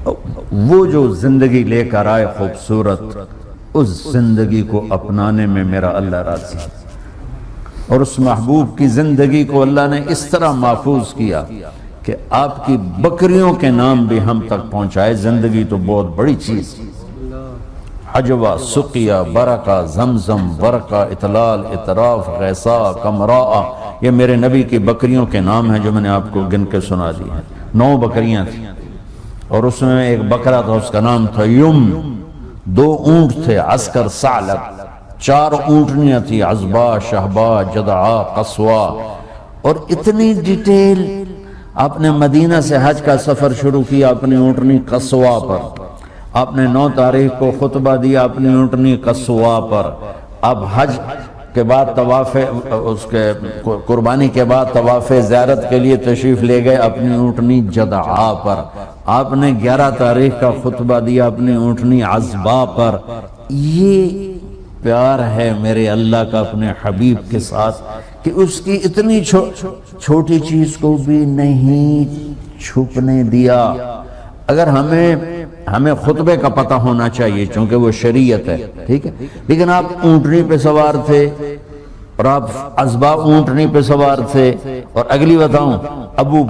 وہ جو زندگی لے کر آئے خوبصورت، اس زندگی کو اپنانے میں میرا اللہ راضی ہے۔ اور اس محبوب کی زندگی کو اللہ نے اس طرح محفوظ کیا کہ آپ کی بکریوں کے نام بھی ہم تک پہنچائے۔ زندگی تو بہت بڑی چیز، حجوہ، سقیہ، برکہ، زمزم، برکہ، اطلال، اطراف، غیثا، کمراء، یہ میرے نبی کی بکریوں کے نام ہیں جو میں نے آپ کو گن کے سنا دی ہیں۔ 9 بکریاں تھیں، اور اس میں ایک بکرا تھا، اس کا نام تھا یم۔ 2 اونٹ تھے، عسکر، ثعلب۔ 4 اونٹنیاں تھی، عزبا، شہبا، جدعا، قصوا۔ اور اتنی ڈیٹیل، آپ نے مدینہ سے حج کا سفر شروع کیا اپنی اونٹنی قصوا پر، آپ نے 9 تاریخ کو خطبہ دیا اپنی اونٹنی قصوا پر، اب حج کے بعد طواف، اس کے قربانی کے بعد طواف زیارت کے لیے تشریف لے گئے اپنی اونٹنی جدعا پر، آپ نے 11 تاریخ کا خطبہ دیا اپنی اونٹنی عزبا پر۔ یہ پیار ہے میرے اللہ کا اپنے حبیب کے ساتھ کہ اس کی اتنی چھوٹی چیز کو بھی نہیں چھپنے دیا۔ اگر ہمیں خطبے کا پتہ ہونا چاہیے چونکہ وہ شریعت ہے، ٹھیک ہے، لیکن آپ اونٹنی پہ سوار تھے اور آپ عزبا اونٹنی پہ سوار تھے، اور اگلی بتاؤں ابو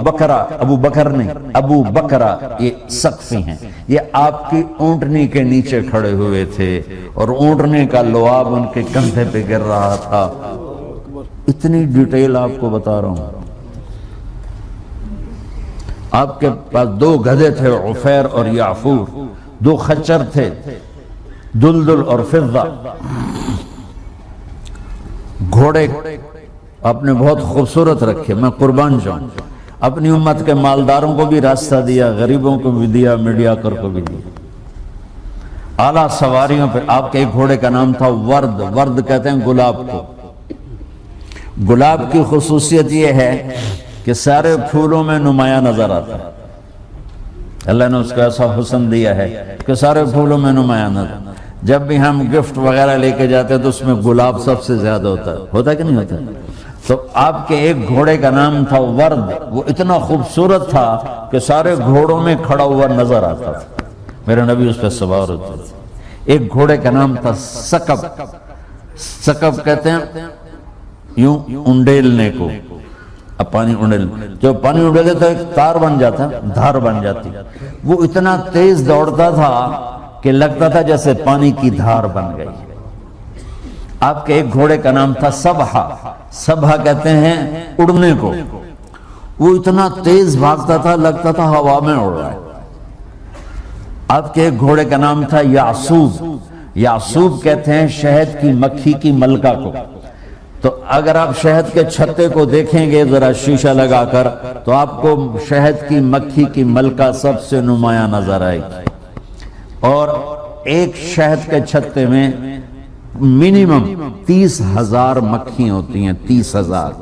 بکرا یہ سقفی ہیں، یہ آپ کی اونٹنی کے نیچے کھڑے ہوئے تھے اور اونٹنی کا لعاب ان کے کندھے پہ گر رہا تھا۔ اتنی ڈیٹیل آپ کو بتا رہا ہوں۔ آپ کے پاس 2 گدھے تھے، عفیر اور یعفور، 2 خچر تھے، دلدل اور فضہ۔ گھوڑے آپ نے بہت خوبصورت رکھے، میں قربان جاؤں۔ اپنی امت کے مالداروں کو بھی راستہ دیا، غریبوں کو بھی دیا، میڈیاکر کو بھی دیا۔ اعلیٰ سواریوں پہ آپ کے ایک گھوڑے کا نام تھا ورد، ورد کہتے ہیں گلاب کو۔ گلاب کی خصوصیت یہ ہے کہ سارے پھولوں میں نمایاں نظر آتا ہے، اللہ نے اس کو ایسا حسن دیا ہے کہ سارے پھولوں میں نمایاں نظر۔ جب بھی ہم گفٹ وغیرہ لے کے جاتے ہیں تو اس میں گلاب سب سے زیادہ ہوتا ہے کہ نہیں ہوتا؟ تو آپ کے ایک گھوڑے کا نام تھا ورد، وہ اتنا خوبصورت تھا کہ سارے گھوڑوں میں کھڑا ہوا نظر آتا تھا، میرے نبی اس پہ سوار ہوتے تھے۔ ایک گھوڑے کا نام تھا سکب، سکب کہتے ہیں یوں انڈیلنے کو، اب پانی انڈیل، جو پانی انڈیلے تو ایک تار بن جاتا، دھار بن جاتی، وہ اتنا تیز دوڑتا تھا کہ لگتا تھا جیسے پانی کی دھار بن گئی۔ آپ کے ایک گھوڑے کا نام تھا سبحہ، سبحہ کہتے ہیں اڑنے کو، وہ اتنا تیز بھاگتا تھا لگتا تھا ہوا میں اڑ رہا ہے۔ آپ کے ایک گھوڑے کا نام تھا یعصوب، یعصوب کہتے ہیں شہد کی مکھی کی ملکہ کو۔ تو اگر آپ شہد کے چھتے کو دیکھیں گے ذرا شیشہ لگا کر تو آپ کو شہد کی مکھی کی ملکہ سب سے نمایاں نظر آئے گی، اور ایک شہد کے چھتے میں منیمم 30,000 مکھی ہوتی ہیں، 30,000،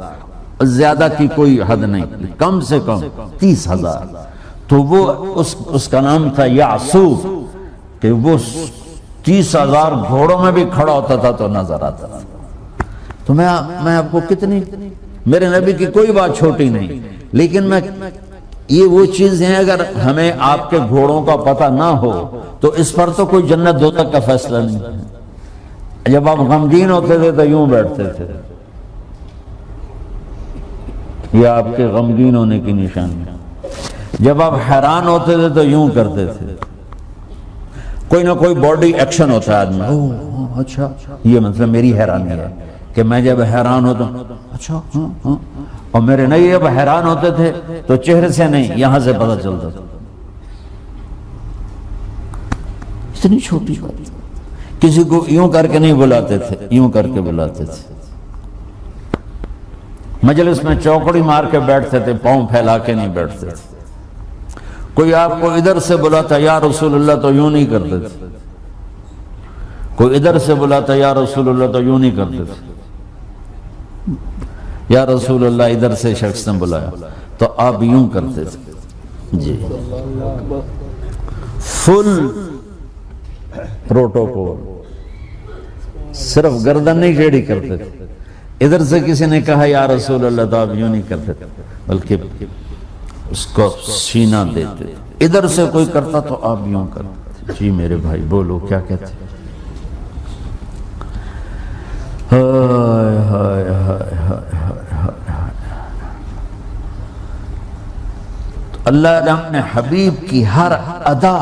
زیادہ کی کوئی حد نہیں، کم سے کم 30,000۔ تو وہ اس کا نام تھا یعصوب کہ وہ 30,000 گھوڑوں میں بھی کھڑا ہوتا تھا تو نظر آتا تھا۔ تو میں آپ کو کتنی، میرے نبی کی کوئی بات چھوٹی نہیں، لیکن یہ وہ چیز ہیں اگر ہمیں آپ کے گھوڑوں کا پتہ نہ ہو تو اس پر تو کوئی جنت دوزخ کا فیصلہ نہیں ہے۔ جب آپ غمگین ہوتے تھے تو یوں بیٹھتے تھے، یہ آپ کے غمگین ہونے کی نشانی ہے۔ جب آپ حیران ہوتے تھے تو یوں کرتے تھے، کوئی نہ کوئی باڈی ایکشن ہوتا ہے آدمی، اوہ اچھا یہ مطلب میری حیرانی ہے کہ میں جب حیران ہوتا ہوں اچھا ہاں، اور میرے نبی جب حیران ہوتے تھے تو چہرے سے نہیں یہاں سے پتہ چلتا تھا۔ اتنی چھوٹی بات، کسی کو یوں کر کے نہیں بلاتے تھے، یوں کر کے بلاتے تھے۔ مجلس میں چوکڑی مار کے بیٹھتے تھے، پاؤں پھیلا کے نہیں بیٹھتے تھے۔ کوئی آپ کو ادھر سے بلاتا یا رسول اللہ تو یوں نہیں کرتے تھے، کوئی ادھر سے بلاتا یا رسول اللہ تو یوں نہیں کرتے تھے۔ یا رسول اللہ ادھر سے شخص نے بلایا تو آپ یوں کرتے تھے، جی فل پروٹوکول، صرف گردن نہیں ٹیڑھی کرتے تھے۔ ادھر سے کسی نے کہا یا رسول اللہ تو آپ یوں نہیں کرتے تھے، بلکہ اس کو سینہ دیتے تھے. ادھر سے کوئی کرتا تو آپ یوں کرتے. جی میرے بھائی بولو کیا کہتے. ہائے ہائے ہائے ہائے. اللہ نے اپنے حبیب کی ہر ادا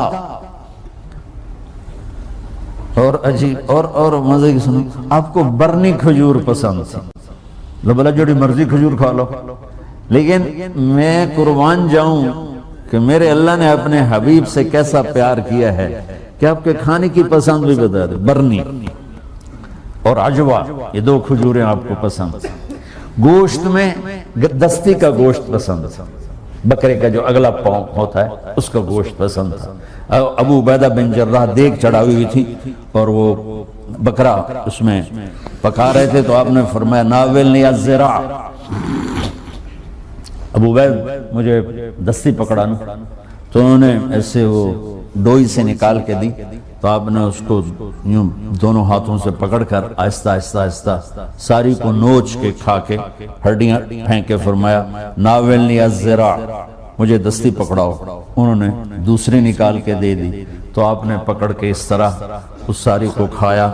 اور عجیب اور مزے کی سنو. آپ کو برنی کھجور پسند تھی, لو بلا جوڑی مرضی کھجور کھا لو, لیکن میں قربان جاؤں کہ میرے اللہ نے اپنے حبیب سے کیسا پیار کیا ہے کہ آپ کے کھانے کی پسند بھی بتا دے. برنی اور عجوہ, یہ دو کھجوریں آپ کو پسند. گوشت میں دستی کا گوشت پسند تھا, بکرے کا جو اگلا پاؤں ہوتا ہے اس کا گوشت پسند تھا. ابو عبیدہ بن جراح دیگ چڑھائی ہوئی تھی اور وہ بکرا اس میں پکا رہے تھے, تو آپ نے فرمایا ناولنی الذراع, ابو عبید مجھے دستی پکڑانا. تو انہوں نے ایسے وہ ڈوئی سے نکال کے دی, تو آپ نے اس کو یوں دونوں ہاتھوں سے پکڑ کر آہستہ آہستہ آہستہ ساری کو نوچ کے کھا کے ہڈیاں پھینک کے فرمایا ناولنی الذراع, مجھے دستی پکڑاؤ. انہوں نے دوسری نکال کے دے دی, تو آپ نے پکڑ کے اس طرح اس ساری کو کھایا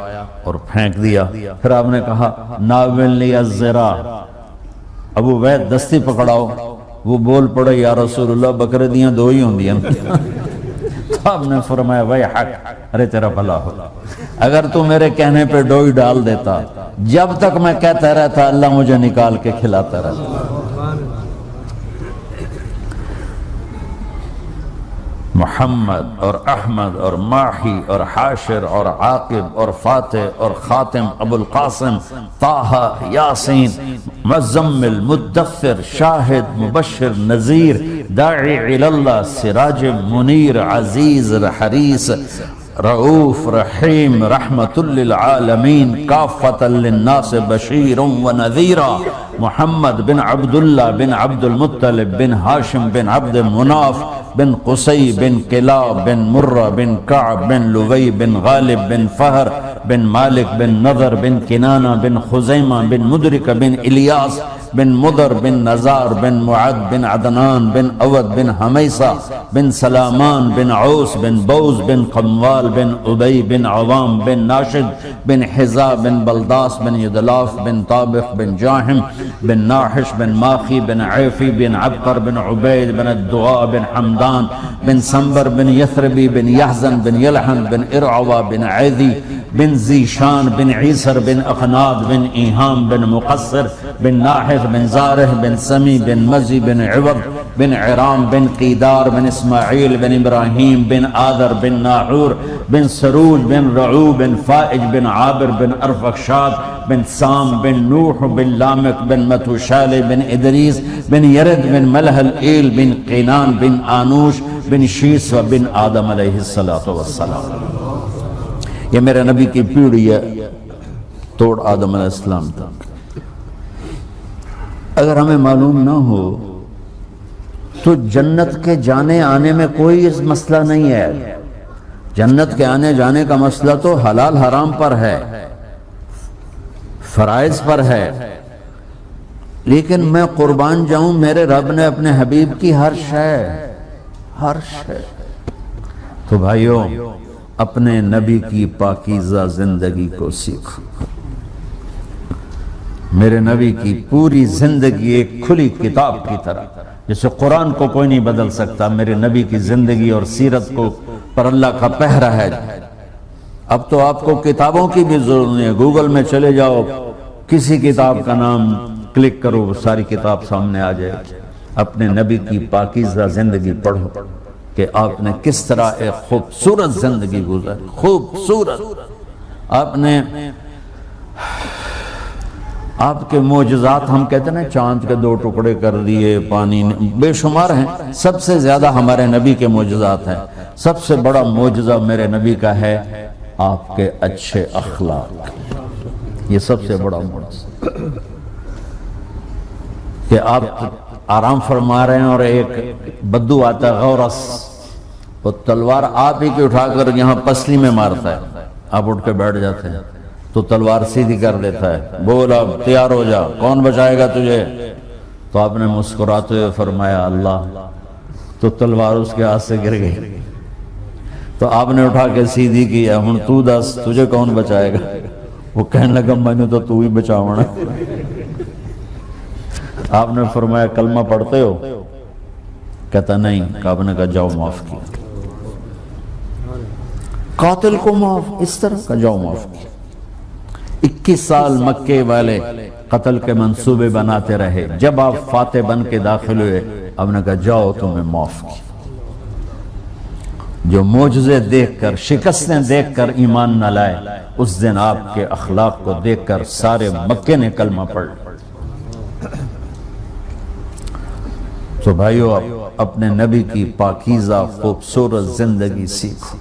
اور پھینک دیا. پھر آپ نے کہا ناولنی الذراع, ابو عبید دستی پکڑاؤ. وہ بول پڑے یا رسول اللہ بکرے دیاں دو ہی ہوں دیاں. تو آپ نے فرمایا ویحک, ارے تیرا بھلا ہو, اگر تو میرے کہنے پہ ڈوئی ڈال دیتا, جب تک میں کہتا رہتا اللہ مجھے نکال کے کھلاتا رہتا. محمد اور احمد اور ماہی اور حاشر اور عاقب اور فاتح اور خاتم, ابو القاسم, طه, یاسین, مزمل, مدثر, شاہد, مبشر, نذیر, داعی اللہ, سراج منیر, عزیز, حریص, رؤوف, رحیم, رحمت للعالمین, کافۃ للناس, بشیر و نذیرا. محمد بن عبداللہ بن عبد المطلب بن ہاشم بن عبد مناف بن قصی بن کلاب بن مرہ بن کعب بن لوی بن غالب بن فہر بن مالک بن نضر بن کنانہ بن خزیمہ بن مدرک بن الیاس بن مدر بن نزار بن معد بن عدنان بن اود بن حمیسہ بن سلامان بن عوس بن بوز بن قموال بن ابی بن عوام بن ناشد بن حزا بن بلداس بن یدلاف بن طابخ بن جاہم بن ناحش بن ماخی بن عیفی بن عبقر بن عبید بن الدغاء بن حمدان بن سنبر بن یثربی بن یحزن بن یلحن بن ارعوا بن عیدی بن زیشان بن عیسر بن اخناد بن ایہام بن مقصر بن ناحث بن زارح بن سمی بن مزی بن عوض بن عرام بن قیدار بن اسماعیل بن ابراہیم بن آدر بن ناحور بن سروج بن رعو بن فائج بن عابر بن ارفخشاد بن سام بن نوح بن لامک بن متوشال بن ادریس بن یرد بن ملح الایل بن قینان بن آنوش بن شیس و بن آدم علیہ السلام. یہ میرے نبی کی پیڑھی ہے توڑ آدم علیہ السلام تک. اگر ہمیں معلوم نہ ہو تو جنت کے جانے آنے میں کوئی اس مسئلہ نہیں ہے. جنت کے آنے جانے کا مسئلہ تو حلال حرام پر ہے, فرائض پر ہے. لیکن میں قربان جاؤں میرے رب نے اپنے حبیب کی ہر شے. تو بھائیو اپنے نبی کی پاکیزہ زندگی کو سیکھو. میرے نبی کی پوری زندگی ایک کھلی کتاب کی طرح, جیسے قرآن کو کوئی نہیں بدل سکتا, میرے نبی کی زندگی اور سیرت کو پر اللہ کا پہرا ہے. اب تو آپ کو کتابوں کی بھی ضرورت نہیں ہے, گوگل میں چلے جاؤ, کسی کتاب کا نام کلک کرو, ساری کتاب سامنے آ جائے. اپنے نبی کی پاکیزہ زندگی پڑھو کہ آپ نے کس طرح ایک خوبصورت زندگی گزاری. خوبصورت. آپ کے معجزات, ہم کہتے ہیں نا چاند کے 2 ٹکڑے کر دیے, پانی بے شمار ہیں. سب سے زیادہ ہمارے نبی کے معجزات ہیں. سب سے بڑا معجزہ میرے نبی کا ہے آپ کے اچھے اخلاق. یہ سب سے بڑا معجزہ کہ آپ آرام فرما رہے ہیں اور ایک بدو آتا ہے غورس, وہ تلوار آپ ہی کی اٹھا کر یہاں پسلی میں مارتا ہے. آپ اٹھ کے بیٹھ جاتے ہیں تو تلوار سیدھی کر دیتا ہے, بول اب تیار ہو جا, کون بچائے گا تجھے؟ تو آپ نے مسکراتے ہوئے فرمایا اللہ تو تلوار اس کے ہاتھ سے گر گئی. تو آپ نے اٹھا کے سیدھی کیا, ہن تو دس تجھے کون بچائے گا؟ وہ کہنے لگا میں نے تو ہی بچاونا. آپ نے فرمایا کلمہ پڑھتے ہو؟ کہتا نہیں. آپ نے کہا جاؤ معاف کیا. قاتل کو معاف, اس طرح کا جاؤ معاف کیا. 21 سال مکے والے قتل کے منصوبے بناتے رہے. جب آپ فاتح بن کے داخل ہوئے, آپ نے کہا جاؤ تمہیں معاف کیا. جو معجزے دیکھ کر, شکستیں دیکھ کر ایمان نہ لائے, اس دن آپ کے اخلاق کو دیکھ کر سارے مکے نے کلمہ پڑھ. تو بھائیو, اپنے نبی کی پاکیزہ خوبصورت زندگی سیکھو.